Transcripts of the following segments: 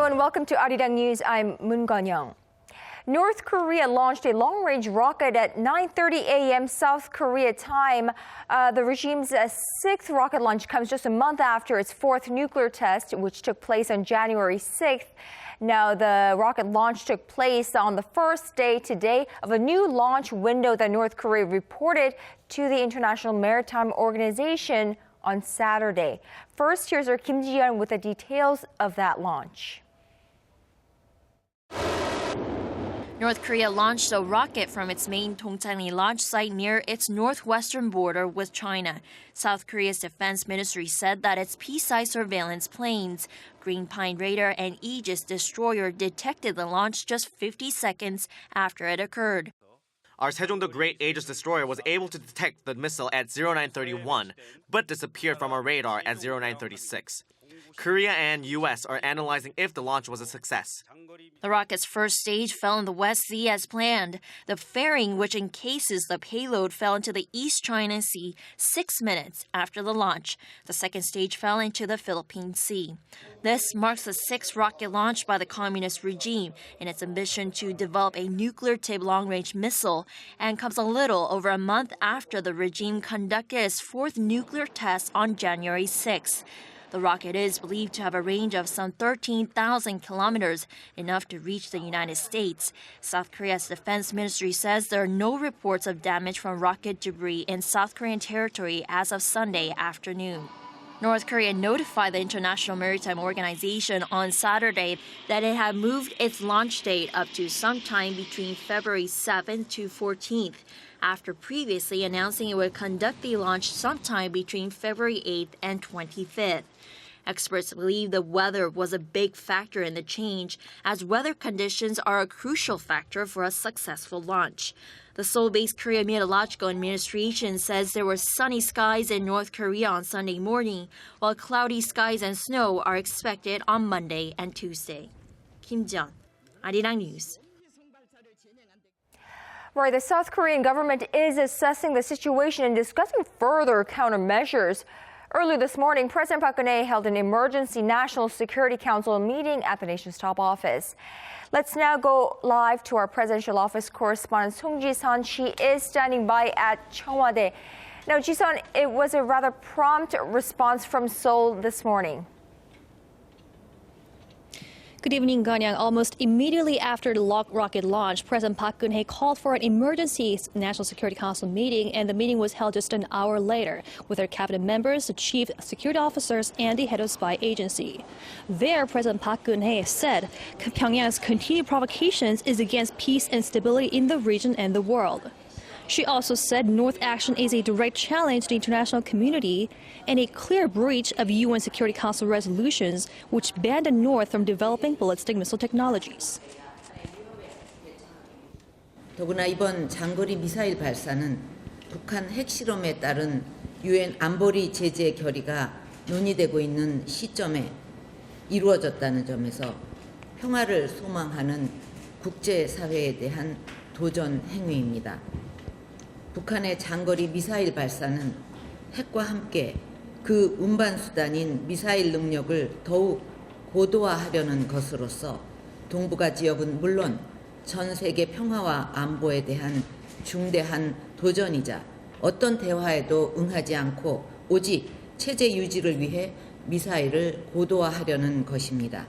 and welcome to Arirang News. I'm Moon Gan-young. North Korea launched a long-range rocket at 9:30 a.m. South Korea time. The regime's sixth rocket launch comes just a month after its fourth nuclear test, which took place on January 6th. Now, the rocket launch took place on the first day today of a new launch window that North Korea reported to the International Maritime Organization on Saturday. First, here's our Kim Ji-yeon with the details of that launch. North Korea launched a rocket from its main Dongchang launch site near its northwestern border with China. South Korea's defense ministry said that its peace-eye surveillance planes, Green Pine Radar and Aegis destroyer detected the launch just 50 seconds after it occurred. Our Sejongdo Great Aegis destroyer was able to detect the missile at 0931, but disappeared from our radar at 0936. Korea and U.S. are analyzing if the launch was a success. The rocket's first stage fell in the West Sea as planned. The fairing, which encases the payload, fell into the East China Sea 6 minutes after the launch. The second stage fell into the Philippine Sea. This marks the sixth rocket launch by the communist regime in its ambition to develop a nuclear-tipped long-range missile, and comes a little over a month after the regime conducted its fourth nuclear test on January 6th. The rocket is believed to have a range of some 13,000 kilometers, enough to reach the United States. South Korea's defense ministry says there are no reports of damage from rocket debris in South Korean territory as of Sunday afternoon. North Korea notified the International Maritime Organization on Saturday that it had moved its launch date up to sometime between February 7th to 14th, after previously announcing it would conduct the launch sometime between February 8th and 25th. Experts believe the weather was a big factor in the change, as weather conditions are a crucial factor for a successful launch. The Seoul-based Korea Meteorological Administration says there were sunny skies in North Korea on Sunday morning, while cloudy skies and snow are expected on Monday and Tuesday. Kim Ji-yeon, Arirang News. Right, the South Korean government is assessing the situation and discussing further countermeasures. Early this morning, President Park Geun-hye held an emergency National Security Council meeting at the nation's top office. Let's now go live to our presidential office correspondent Song Ji-sun. She is standing by at Cheongwade. Now, Ji-sun, it was a rather prompt response from Seoul this morning. Good evening, Gan-young. Almost immediately after the rocket launch, President Park Geun-hye called for an emergency National Security Council meeting, and the meeting was held just an hour later with her cabinet members, the chief security officers, and the head of spy agency. There, President Park Geun-hye said Pyongyang's continued provocations is against peace and stability in the region and the world. She also said North action is a direct challenge to the international community and a clear breach of UN Security Council resolutions which ban the North from developing ballistic missile technologies. 더구나 이번 장거리 미사일 발사는 북한 핵실험에 따른 UN 안보리 제재 결의가 논의되고 있는 시점에 이루어졌다는 점에서 평화를 소망하는 국제사회에 대한 도전 행위입니다. 북한의 장거리 미사일 발사는 핵과 함께 그 운반수단인 미사일 능력을 더욱 고도화하려는 것으로서 동북아 지역은 물론 전 세계 평화와 안보에 대한 중대한 도전이자 어떤 대화에도 응하지 않고 오직 체제 유지를 위해 미사일을 고도화하려는 것입니다.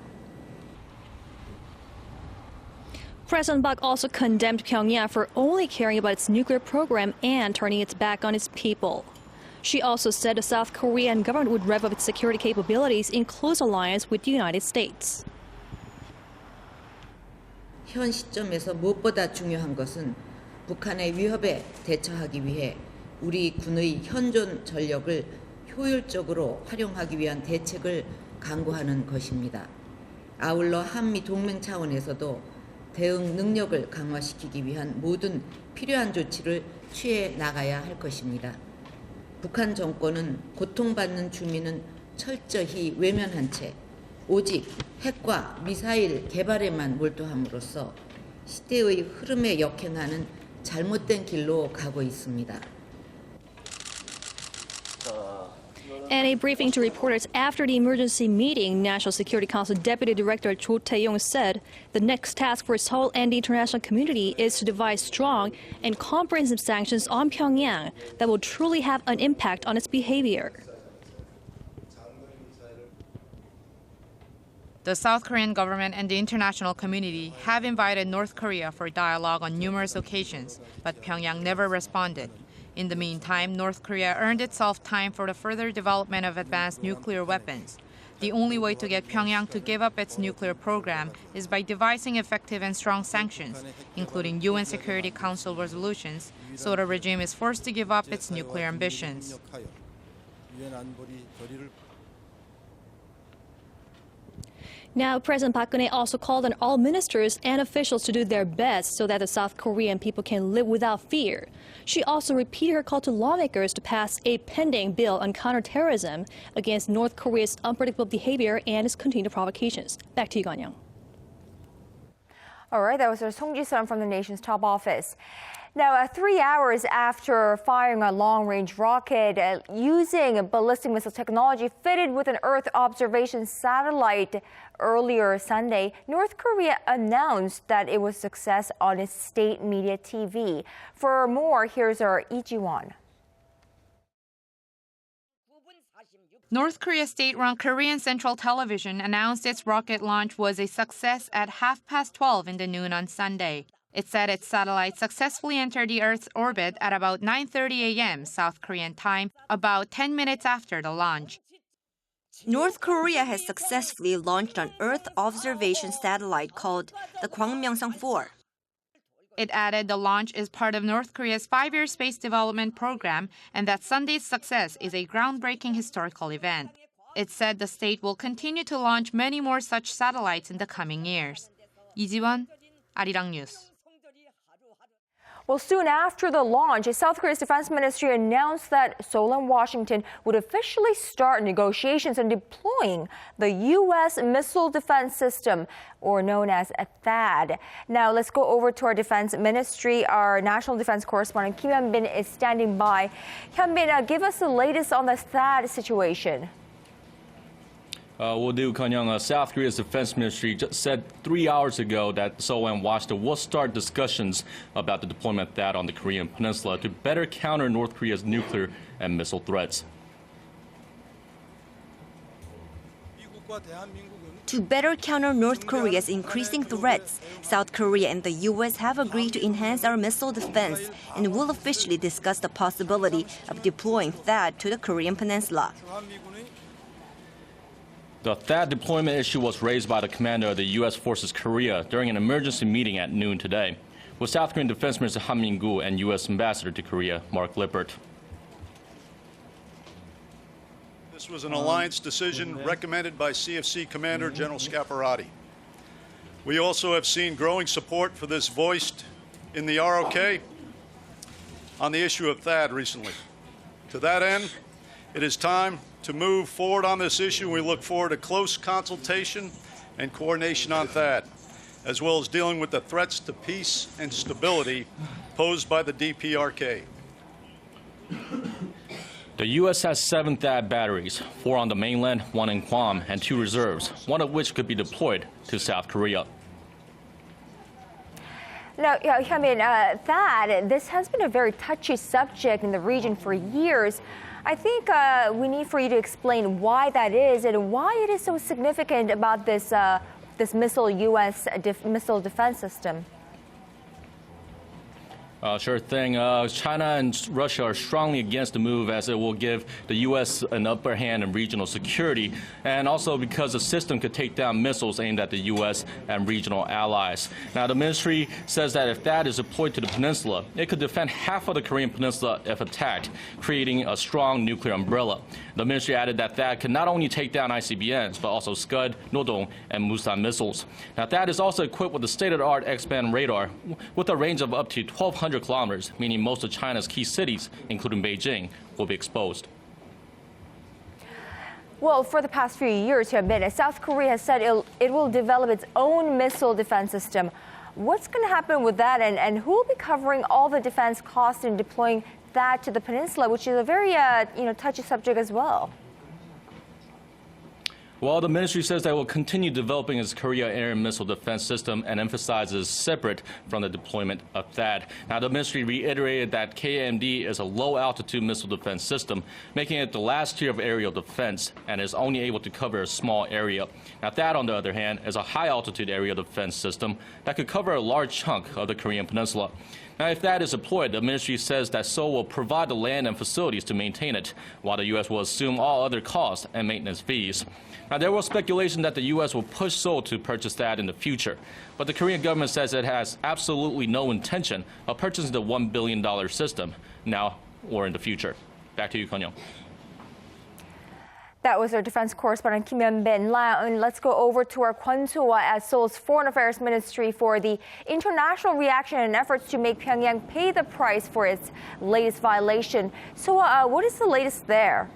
President Park also condemned Pyongyang for only caring about its nuclear program and turning its back on its people. She also said the South Korean government would rev up its security capabilities in close alliance with the United States. 현 시점에서 무엇보다 중요한 것은 북한의 위협에 대처하기 위해 우리 군의 현존 전력을 효율적으로 활용하기 위한 대책을 강구하는 것입니다. 아울러 한미 동맹 차원에서도 대응 능력을 강화시키기 위한 모든 필요한 조치를 취해 나가야 할 것입니다. 북한 정권은 고통받는 주민은 철저히 외면한 채 오직 핵과 미사일 개발에만 몰두함으로써 시대의 흐름에 역행하는 잘못된 길로 가고 있습니다. In a briefing to reporters after the emergency meeting, National Security Council Deputy Director Cho Tae-yong said the next task for Seoul and the international community is to devise strong and comprehensive sanctions on Pyongyang that will truly have an impact on its behavior. The South Korean government and the international community have invited North Korea for dialogue on numerous occasions, but Pyongyang never responded. In the meantime, North Korea earned itself time for the further development of advanced nuclear weapons. The only way to get Pyongyang to give up its nuclear program is by devising effective and strong sanctions, including UN Security Council resolutions, so the regime is forced to give up its nuclear ambitions. Now, President Park Geun-hye also called on all ministers and officials to do their best so that the South Korean people can live without fear. She also repeated her call to lawmakers to pass a pending bill on counterterrorism against North Korea's unpredictable behavior and its continued provocations. Back to you, Ganyang. All right, that was our Song Ji-sun from the nation's top office. Now, 3 hours after firing a long-range rocket using ballistic missile technology fitted with an Earth observation satellite earlier Sunday, North Korea announced that it was a success on its state media TV. For more, here's our Lee Ji-won. North Korea's state-run Korean Central Television announced its rocket launch was a success at 12:30 in the noon on Sunday. It said its satellite successfully entered the Earth's orbit at about 9:30 a.m. South Korean time, about 10 minutes after the launch. North Korea has successfully launched an Earth observation satellite called the Gwangbyongsang-4. It added the launch is part of North Korea's 5-year space development program and that Sunday's success is a groundbreaking historical event. It said the state will continue to launch many more such satellites in the coming years. Lee Ji-won, Arirang News. Well, soon after the launch, South Korea's defense ministry announced that Seoul and Washington would officially start negotiations on deploying the U.S. missile defense system, or known as a THAAD. Now, let's go over to our defense ministry. Our national defense correspondent Kim Hyun-bin is standing by. Hyun-bin, give us the latest on the THAAD situation. Will do, Kanyang. South Korea's defense ministry just said 3 hours ago that Seoul and Washington will start discussions about the deployment of THAAD on the Korean peninsula to better counter North Korea's nuclear and missile threats. To better counter North Korea's increasing threats, South Korea and the U.S. have agreed to enhance our missile defense and will officially discuss the possibility of deploying THAAD to the Korean peninsula. The THAAD deployment issue was raised by the commander of the U.S. Forces Korea during an emergency meeting at noon today with South Korean Defense Minister Han Min-gu and U.S. Ambassador to Korea, Mark Lippert. This was an alliance decision recommended by CFC Commander General Scaparrotti. We also have seen growing support for this voiced in the ROK on the issue of THAAD recently. To that end, it is time to move forward on this issue. We look forward to close consultation and coordination on THAAD, as well as dealing with the threats to peace and stability posed by the DPRK. The U.S. has 7 THAAD batteries, 4 on the mainland, 1 in Guam, and 2 reserves, one of which could be deployed to South Korea. Now, Hyun-bin, THAAD, this has been a very touchy subject in the region for years. I think we need for you to explain why that is and why it is so significant about this U.S. missile defense system. Sure thing. China and Russia are strongly against the move as it will give the U.S. an upper hand in regional security, and also because the system could take down missiles aimed at the U.S. and regional allies. Now, the ministry says that if that is deployed to the peninsula, it could defend half of the Korean peninsula if attacked, creating a strong nuclear umbrella. The ministry added that THAAD can not only take down ICBMs, but also Scud, Nodong, and Musan missiles. Now, THAAD is also equipped with a state-of-the-art X-band radar with a range of up to 1,200 kilometers, meaning most of China's key cities, including Beijing, will be exposed. Well, for the past few years, South Korea has said it will develop its own missile defense system. What's going to happen with that, and who will be covering all the defense costs in deploying that to the peninsula, which is a very touchy subject as well? Well, the ministry says that it will continue developing its Korea air and missile defense system and emphasizes separate from the deployment of THAAD. Now, the ministry reiterated that KMD is a low-altitude missile defense system, making it the last tier of aerial defense and is only able to cover a small area. Now, THAAD, on the other hand, is a high-altitude aerial defense system that could cover a large chunk of the Korean peninsula. Now, if that is deployed, the ministry says that Seoul will provide the land and facilities to maintain it, while the U.S. will assume all other costs and maintenance fees. Now, there was speculation that the U.S. will push Seoul to purchase that in the future, but the Korean government says it has absolutely no intention of purchasing the $1 billion system now or in the future. Back to you, Konyong. That was our defense correspondent Kim Yeon-bin. And let's go over to our Kwon So-ah at Seoul's Foreign Affairs Ministry for the international reaction and efforts to make Pyongyang pay the price for its latest violation. So, what is the latest there?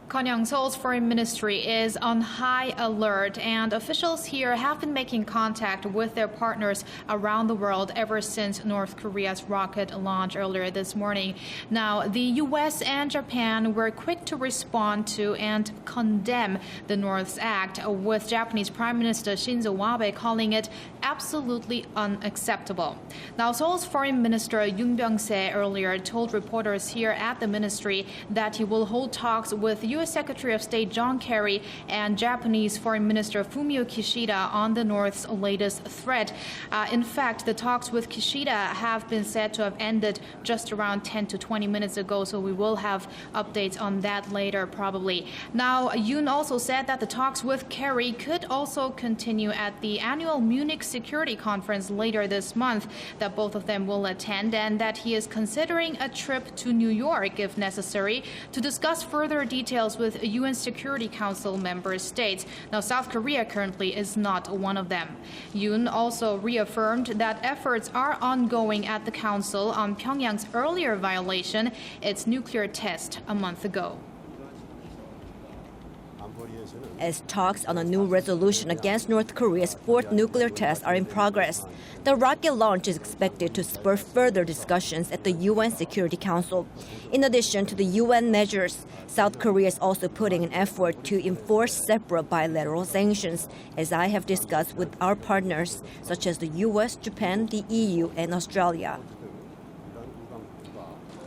Pyongyang, Seoul's foreign ministry is on high alert, and officials here have been making contact with their partners around the world ever since North Korea's rocket launch earlier this morning. Now, the U.S. and Japan were quick to respond to and condemn the North's act, with Japanese Prime Minister Shinzo Abe calling it absolutely unacceptable. Now, Seoul's Foreign Minister Yoon Byung-se earlier told reporters here at the ministry that he will hold talks with U.S. Secretary of State John Kerry and Japanese Foreign Minister Fumio Kishida on the North's latest threat. In fact, the talks with Kishida have been said to have ended just around 10 to 20 minutes ago, so we will have updates on that later probably. Now, Yoon also said that the talks with Kerry could also continue at the annual Munich Security Conference later this month that both of them will attend, and that he is considering a trip to New York if necessary to discuss further details with UN Security Council member states. Now, South Korea currently is not one of them. Yoon also reaffirmed that efforts are ongoing at the Council on Pyongyang's earlier violation, its nuclear test a month ago. As talks on a new resolution against North Korea's fourth nuclear test are in progress, the rocket launch is expected to spur further discussions at the UN Security Council. In addition to the UN measures, South Korea is also putting an effort to enforce separate bilateral sanctions, as I have discussed with our partners, such as the US, Japan, the EU, and Australia.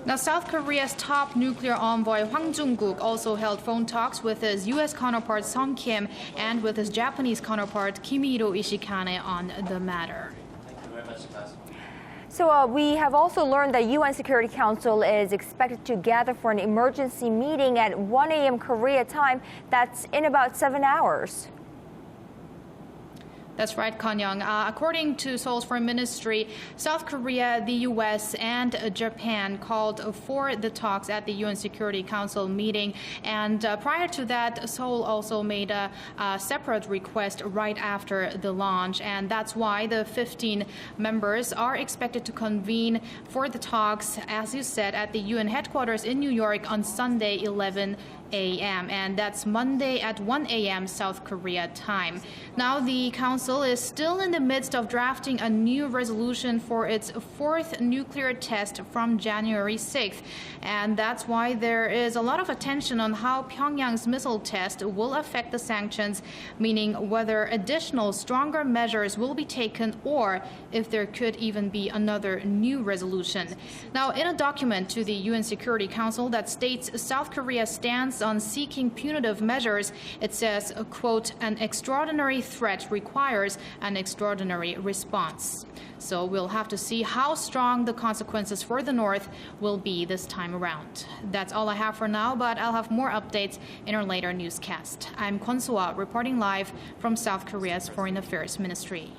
Now, South Korea's top nuclear envoy Hwang Jung-guk also held phone talks with his U.S. counterpart Sung Kim and with his Japanese counterpart Kimihiro Ishikane on the matter. So we have also learned that UN Security Council is expected to gather for an emergency meeting at 1 a.m. Korea time. That's in about 7 hours. That's right, Konyong. According to Seoul's Foreign Ministry, South Korea, the U.S., and Japan called for the talks at the UN Security Council meeting. And prior to that, Seoul also made a separate request right after the launch. And that's why the 15 members are expected to convene for the talks, as you said, at the UN headquarters in New York on Sunday, 11 a.m. and that's Monday at 1 a.m. South Korea time. Now, the Council is still in the midst of drafting a new resolution for its fourth nuclear test from January 6th, and that's why there is a lot of attention on how Pyongyang's missile test will affect the sanctions, meaning whether additional stronger measures will be taken or if there could even be another new resolution. Now, in a document to the UN Security Council that states South Korea stands on seeking punitive measures, it says, quote, an extraordinary threat requires an extraordinary response. So we'll have to see how strong the consequences for the North will be this time around. That's all I have for now, but I'll have more updates in our later newscast. I'm Kwon So-ah reporting live from South Korea's Foreign Affairs Ministry.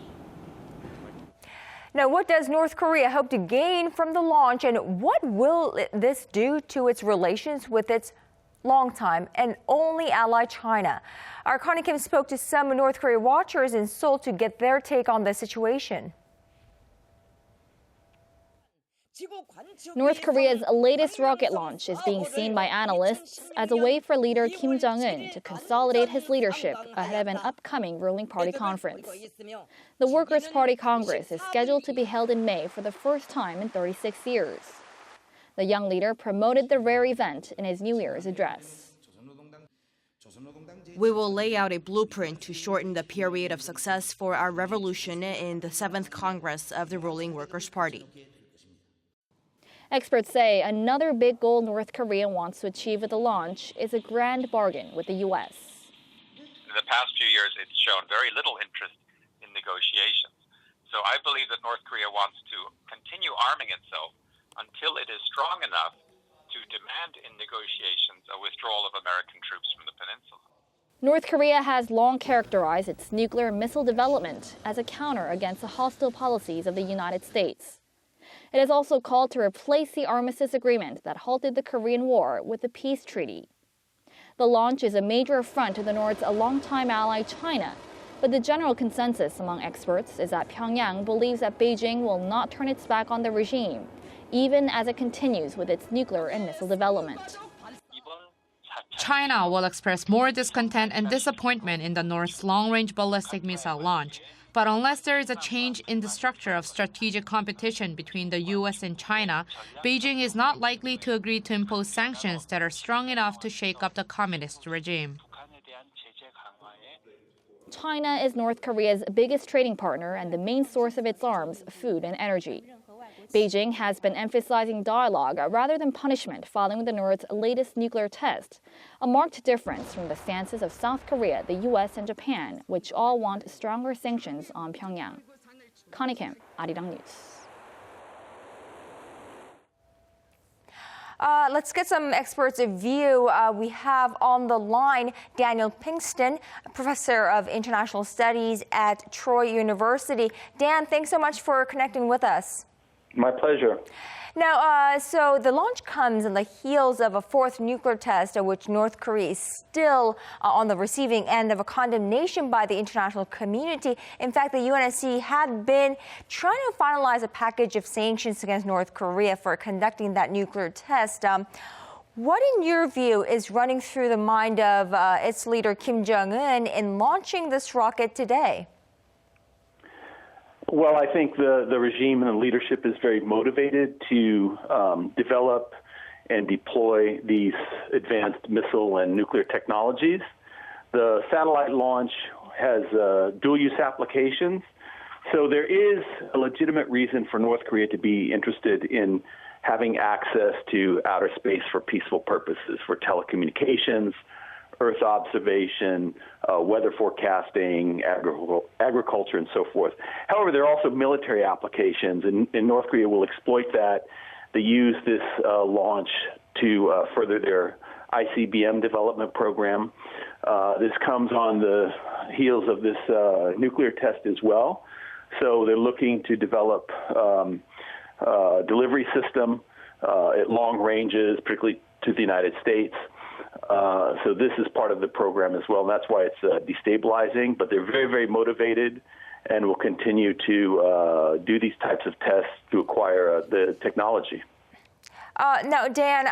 Now, what does North Korea hope to gain from the launch, and what will this do to its relations with its longtime and only ally China? Our Connie Kim spoke to some North Korea watchers in Seoul to get their take on the situation. North Korea's latest rocket launch is being seen by analysts as a way for leader Kim Jong-un to consolidate his leadership ahead of an upcoming ruling party conference. The Workers' Party Congress is scheduled to be held in May for the first time in 36 years. The young leader promoted the rare event in his New Year's address. We will lay out a blueprint to shorten the period of success for our revolution in the 7th Congress of the ruling Workers' Party. Experts say another big goal North Korea wants to achieve with the launch is a grand bargain with the U.S. In the past few years, it's shown very little interest in negotiations. So I believe that North Korea wants to continue arming itself until it is strong enough to demand in negotiations a withdrawal of American troops from the peninsula. North Korea has long characterized its nuclear missile development as a counter against the hostile policies of the United States. It has also called to replace the armistice agreement that halted the Korean War with a peace treaty. The launch is a major affront to the North's longtime ally China, but the general consensus among experts is that Pyongyang believes that Beijing will not turn its back on the regime, even as it continues with its nuclear and missile development. China will express more discontent and disappointment in the North's long-range ballistic missile launch. But unless there is a change in the structure of strategic competition between the U.S. and China, Beijing is not likely to agree to impose sanctions that are strong enough to shake up the communist regime. China is North Korea's biggest trading partner and the main source of its arms, food, and energy. Beijing has been emphasizing dialogue rather than punishment following the North's latest nuclear test, a marked difference from the stances of South Korea, the U.S., and Japan, which all want stronger sanctions on Pyongyang. Connie Kim, Arirang News. Let's get some experts' view. We have on the line Daniel Pinkston, professor of international studies at Troy University. Dan, thanks so much for connecting with us. My pleasure. Now, so the launch comes on the heels of a fourth nuclear test, which North Korea is still on the receiving end of a condemnation by the international community. In fact, the UNSC had been trying to finalize a package of sanctions against North Korea for conducting that nuclear test. What, in your view, is running through the mind of its leader Kim Jong-un in launching this rocket today? Well, I think the regime and the leadership is very motivated to develop and deploy these advanced missile and nuclear technologies. The satellite launch has dual-use applications, so there is a legitimate reason for North Korea to be interested in having access to outer space for peaceful purposes, for telecommunications, Earth observation, weather forecasting, agriculture, and so forth. However, there are also military applications, and North Korea will exploit that. They use this launch to further their ICBM development program. This comes on the heels of this nuclear test as well. So they're looking to develop a delivery system at long ranges, particularly to the United States. So this is part of the program as well, and that's why it's destabilizing. But they're very, very motivated and will continue to do these types of tests to acquire the technology. Now, Dan,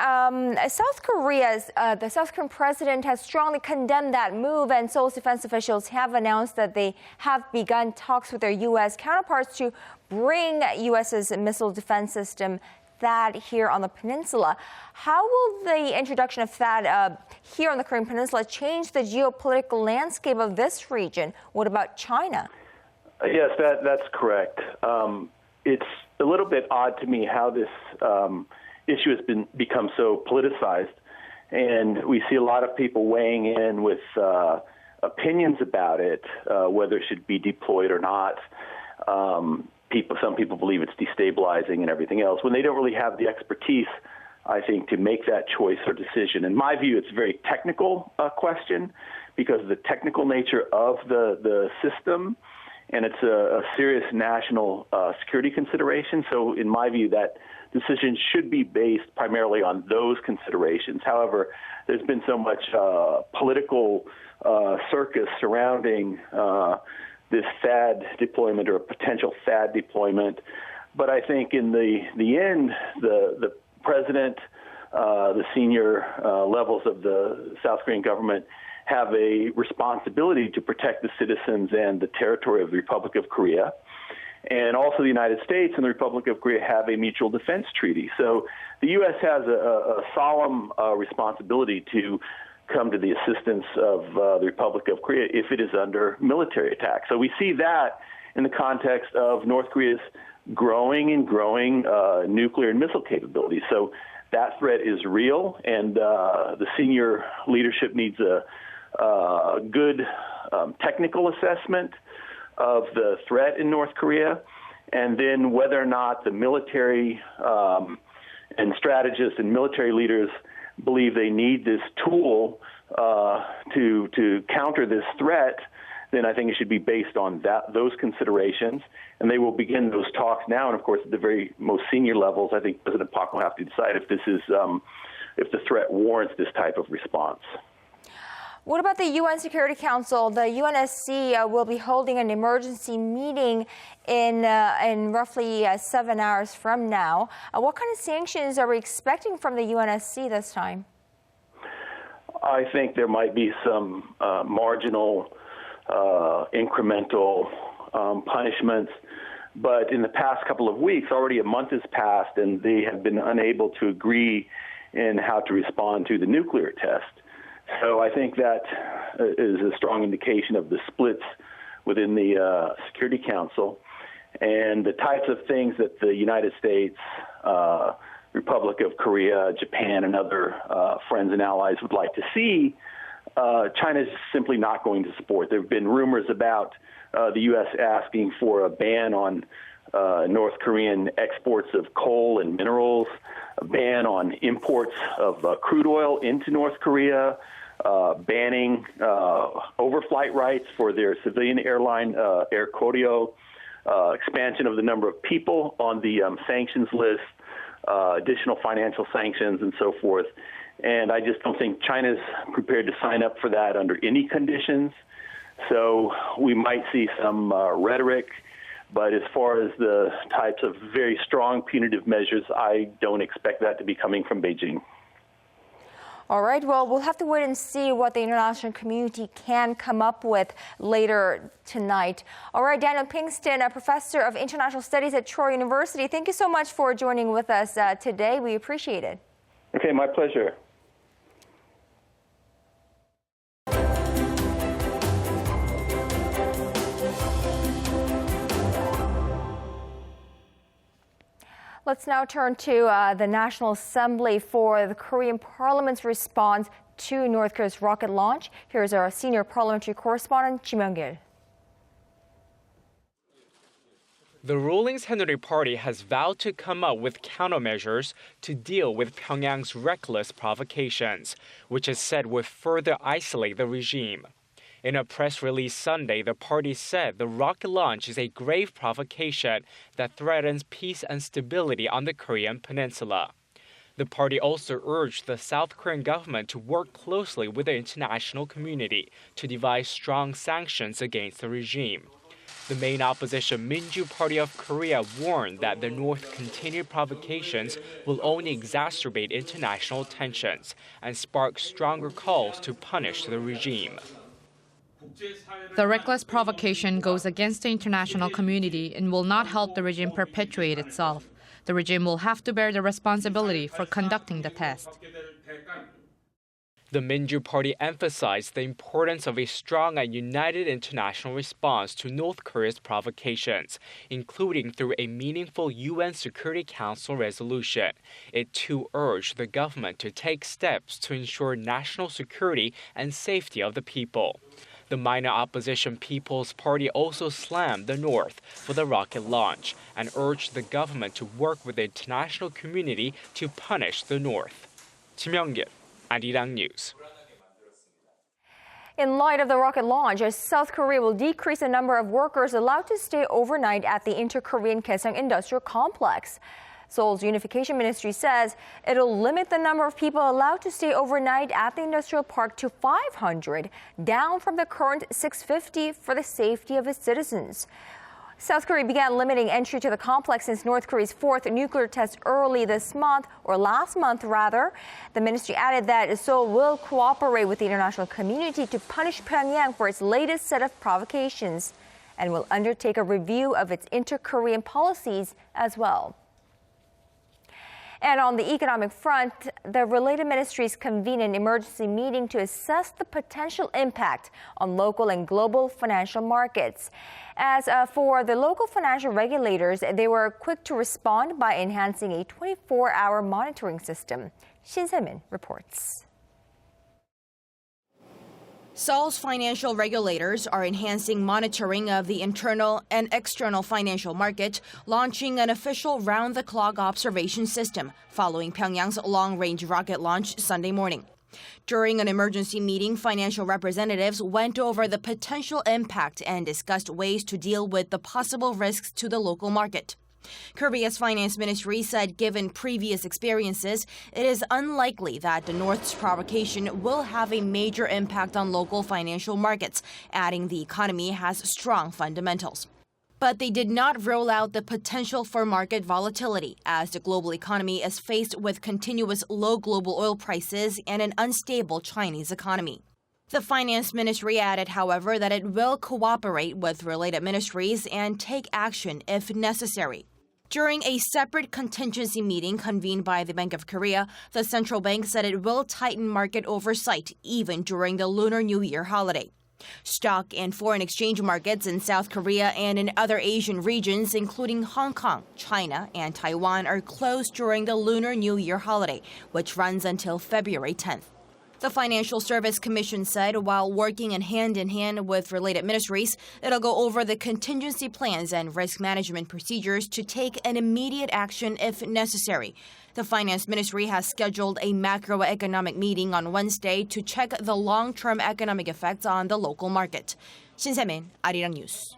the South Korean president has strongly condemned that move, and Seoul's defense officials have announced that they have begun talks with their U.S. counterparts to bring U.S.'s missile defense system THAAD here on the peninsula. How will the introduction of THAAD here on the Korean peninsula change the geopolitical landscape of this region? What about China? Yes, that's correct. It's a little bit odd to me how this issue has become so politicized, and we see a lot of people weighing in with opinions about it, whether it should be deployed or not. Some people believe it's destabilizing and everything else, when they don't really have the expertise, I think, to make that choice or decision. In my view, it's a very technical question because of the technical nature of the system, and it's a serious national security consideration. So in my view, that decision should be based primarily on those considerations. However, there's been so much political circus surrounding this THAAD deployment or a potential THAAD deployment. But I think in the end, the president, the senior levels of the South Korean government have a responsibility to protect the citizens and the territory of the Republic of Korea. And also the United States and the Republic of Korea have a mutual defense treaty. So the U.S. has a solemn responsibility to come to the assistance of the Republic of Korea if it is under military attack. So we see that in the context of North Korea's growing nuclear and missile capabilities. So that threat is real, and the senior leadership needs a good technical assessment of the threat in North Korea, and then whether or not the military and strategists and military leaders believe they need this tool to counter this threat, then I think it should be based on those considerations. And they will begin those talks now. And of course, at the very most senior levels, I think President Park will have to decide if this is if the threat warrants this type of response. What about the UN Security Council? The UNSC will be holding an emergency meeting in roughly 7 hours from now. What kind of sanctions are we expecting from the UNSC this time? I think there might be some marginal, incremental punishments. But in the past couple of weeks, already a month has passed, and they have been unable to agree in how to respond to the nuclear test. So I think that is a strong indication of the splits within the Security Council and the types of things that the United States, Republic of Korea, Japan, and other friends and allies would like to see. China is simply not going to support. There have been rumors about the U.S. asking for a ban on North Korean exports of coal and minerals, a ban on imports of crude oil into North Korea, banning overflight rights for their civilian airline, Air Koryo, expansion of the number of people on the sanctions list, additional financial sanctions, and so forth. And I just don't think China's prepared to sign up for that under any conditions. So we might see some rhetoric, but as far as the types of very strong punitive measures, I don't expect that to be coming from Beijing. All right, well, we'll have to wait and see what the international community can come up with later tonight. All right, Daniel Pinkston, a professor of international studies at Troy University, thank you so much for joining with us today. We appreciate it. Okay, my pleasure. Let's now turn to the National Assembly for the Korean Parliament's response to North Korea's rocket launch. Here's our senior parliamentary correspondent, Kim Young-gil. The ruling Saenuri Party has vowed to come up with countermeasures to deal with Pyongyang's reckless provocations, which is said would further isolate the regime. In a press release Sunday, the party said the rocket launch is a grave provocation that threatens peace and stability on the Korean peninsula. The party also urged the South Korean government to work closely with the international community to devise strong sanctions against the regime. The main opposition Minju Party of Korea warned that the North's continued provocations will only exacerbate international tensions and spark stronger calls to punish the regime. The reckless provocation goes against the international community and will not help the regime perpetuate itself. The regime will have to bear the responsibility for conducting the test. The Minju Party emphasized the importance of a strong and united international response to North Korea's provocations, including through a meaningful UN Security Council resolution. It too urged the government to take steps to ensure national security and safety of the people. The minor opposition People's Party also slammed the North for the rocket launch and urged the government to work with the international community to punish the North. Kim Young-gil, Arirang News. In light of the rocket launch, South Korea will decrease the number of workers allowed to stay overnight at the inter-Korean Kaesong industrial complex. Seoul's Unification Ministry says it'll limit the number of people allowed to stay overnight at the industrial park to 500, down from the current 650 for the safety of its citizens. South Korea began limiting entry to the complex since North Korea's fourth nuclear test early this month, or last month rather. The ministry added that Seoul will cooperate with the international community to punish Pyongyang for its latest set of provocations and will undertake a review of its inter-Korean policies as well. And on the economic front, the related ministries convened an emergency meeting to assess the potential impact on local and global financial markets. As for the local financial regulators, they were quick to respond by enhancing a 24-hour monitoring system. Shin Se-min reports. Seoul's financial regulators are enhancing monitoring of the internal and external financial market, launching an official round-the-clock observation system following Pyongyang's long-range rocket launch Sunday morning. During an emergency meeting, financial representatives went over the potential impact and discussed ways to deal with the possible risks to the local market. Korea's finance ministry said given previous experiences, it is unlikely that the North's provocation will have a major impact on local financial markets, adding the economy has strong fundamentals. But they did not rule out the potential for market volatility, as the global economy is faced with continuous low global oil prices and an unstable Chinese economy. The finance ministry added, however, that it will cooperate with related ministries and take action if necessary. During a separate contingency meeting convened by the Bank of Korea, the central bank said it will tighten market oversight even during the Lunar New Year holiday. Stock and foreign exchange markets in South Korea and in other Asian regions, including Hong Kong, China, and Taiwan, are closed during the Lunar New Year holiday, which runs until February 10th. The Financial Service Commission said while working in hand with related ministries, it'll go over the contingency plans and risk management procedures to take an immediate action if necessary. The Finance Ministry has scheduled a macroeconomic meeting on Wednesday to check the long-term economic effects on the local market. Shin Se-min, Arirang News.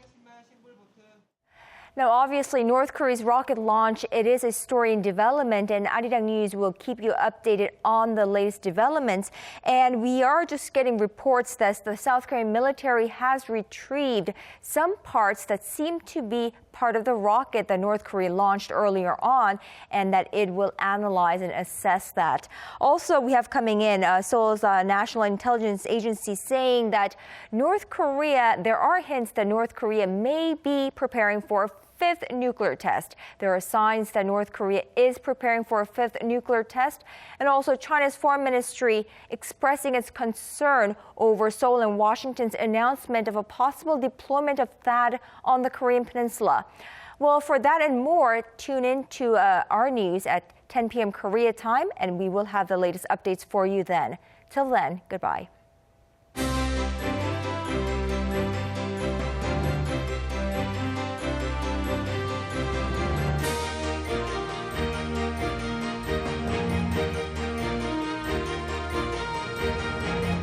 Now, obviously, North Korea's rocket launch, it is a story in development, and Arirang News will keep you updated on the latest developments. And we are just getting reports that the South Korean military has retrieved some parts that seem to be part of the rocket that North Korea launched earlier on, and that it will analyze and assess that. Also, we have coming in Seoul's National Intelligence Agency saying that North Korea, there are hints that North Korea may be preparing for a fifth nuclear test. There are signs that North Korea is preparing for a fifth nuclear test, and also China's foreign ministry expressing its concern over Seoul and Washington's announcement of a possible deployment of THAAD on the Korean peninsula. Well, for that and more, tune in to our news at 10 p.m. Korea time, and we will have the latest updates for you then. Till then, goodbye.